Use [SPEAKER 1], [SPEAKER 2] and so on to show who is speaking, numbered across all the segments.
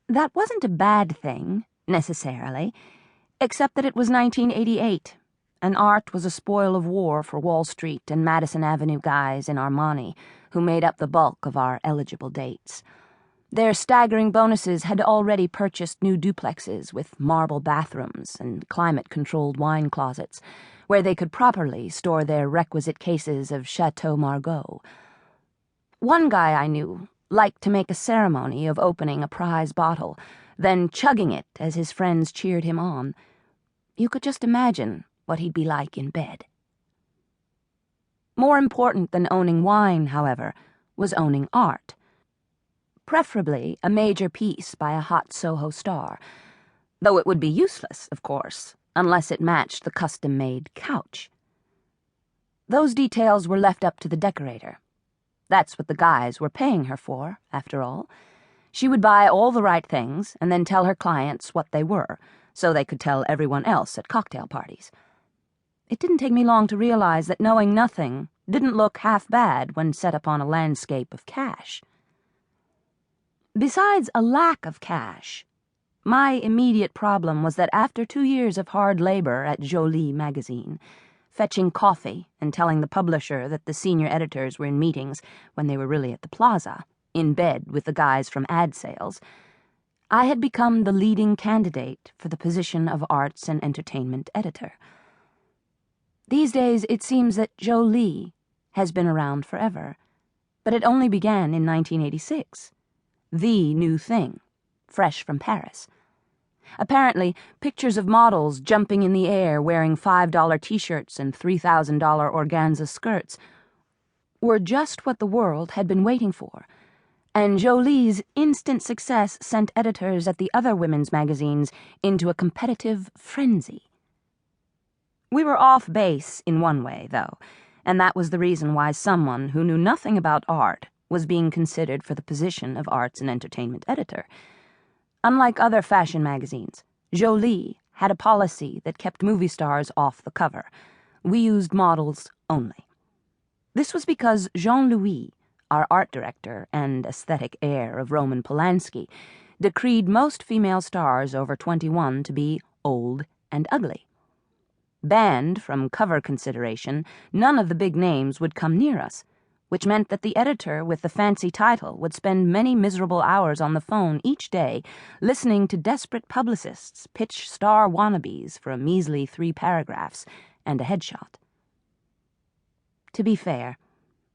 [SPEAKER 1] That wasn't a bad thing, necessarily, except that it was 1988, and art was a spoil of war for Wall Street and Madison Avenue guys in Armani, who made up the bulk of our eligible dates. Their staggering bonuses had already purchased new duplexes with marble bathrooms and climate-controlled wine closets, where they could properly store their requisite cases of Chateau Margaux. One guy I knew liked to make a ceremony of opening a prize bottle, then chugging it as his friends cheered him on. You could just imagine what he'd be like in bed. More important than owning wine, however, was owning art. Preferably a major piece by a hot Soho star, though it would be useless, of course, unless it matched the custom-made couch. Those details were left up to the decorator. That's what the guys were paying her for, after all. She would buy all the right things and then tell her clients what they were, so they could tell everyone else at cocktail parties. It didn't take me long to realize that knowing nothing didn't look half bad when set upon a landscape of cash. Besides a lack of cash, my immediate problem was that after 2 years of hard labor at Jolie magazine, fetching coffee and telling the publisher that the senior editors were in meetings when they were really at the plaza, in bed with the guys from ad sales, I had become the leading candidate for the position of arts and entertainment editor. These days it seems that Jolie has been around forever, but it only began in 1986. The new thing, fresh from Paris. Apparently, pictures of models jumping in the air wearing $5 t-shirts and $3,000 organza skirts were just what the world had been waiting for, and Jolie's instant success sent editors at the other women's magazines into a competitive frenzy. We were off base in one way, though, and that was the reason why someone who knew nothing about art was being considered for the position of arts and entertainment editor. Unlike other fashion magazines, Jolie had a policy that kept movie stars off the cover. We used models only. This was because Jean-Louis, our art director and aesthetic heir of Roman Polanski, decreed most female stars over 21 to be old and ugly. Banned from cover consideration, none of the big names would come near us, which meant that the editor with the fancy title would spend many miserable hours on the phone each day listening to desperate publicists pitch star wannabes for a measly 3 paragraphs and a headshot. To be fair,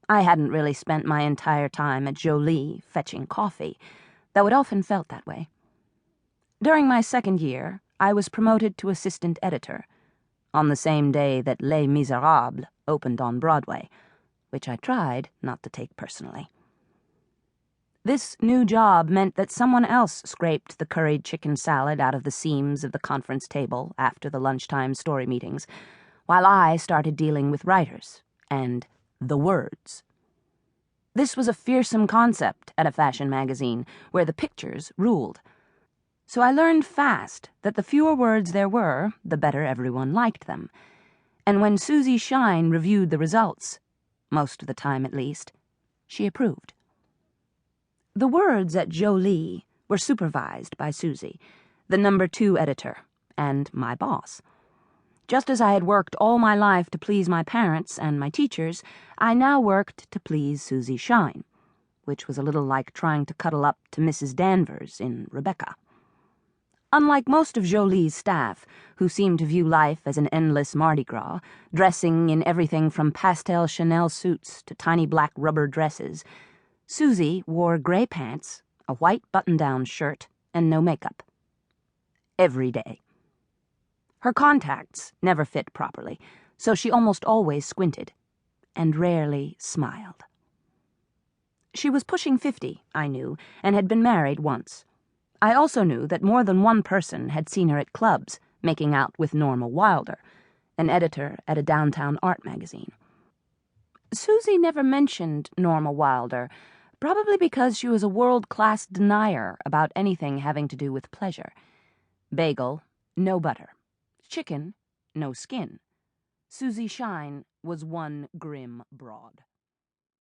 [SPEAKER 1] I hadn't really spent my entire time at Jolie fetching coffee, though it often felt that way. During my 2nd year, I was promoted to assistant editor, on the same day that Les Miserables opened on Broadway, which I tried not to take personally. This new job meant that someone else scraped the curried chicken salad out of the seams of the conference table after the lunchtime story meetings, while I started dealing with writers and the words. This was a fearsome concept at a fashion magazine where the pictures ruled. So I learned fast that the fewer words there were, the better everyone liked them. And when Susie Shine reviewed the results, most of the time at least, she approved. The words at Jolie were supervised by Susie, the number 2 editor, and my boss. Just as I had worked all my life to please my parents and my teachers, I now worked to please Susie Shine, which was a little like trying to cuddle up to Mrs. Danvers in Rebecca. Unlike most of Jolie's staff, who seemed to view life as an endless Mardi Gras, dressing in everything from pastel Chanel suits to tiny black rubber dresses, Susie wore gray pants, a white button-down shirt, and no makeup. Every day. Her contacts never fit properly, so she almost always squinted, and rarely smiled. She was pushing 50, I knew, and had been married once. I also knew that more than one person had seen her at clubs, making out with Norma Wilder, an editor at a downtown art magazine. Susie never mentioned Norma Wilder, probably because she was a world-class denier about anything having to do with pleasure. Bagel, no butter. Chicken, no skin. Susie Shine was one grim broad.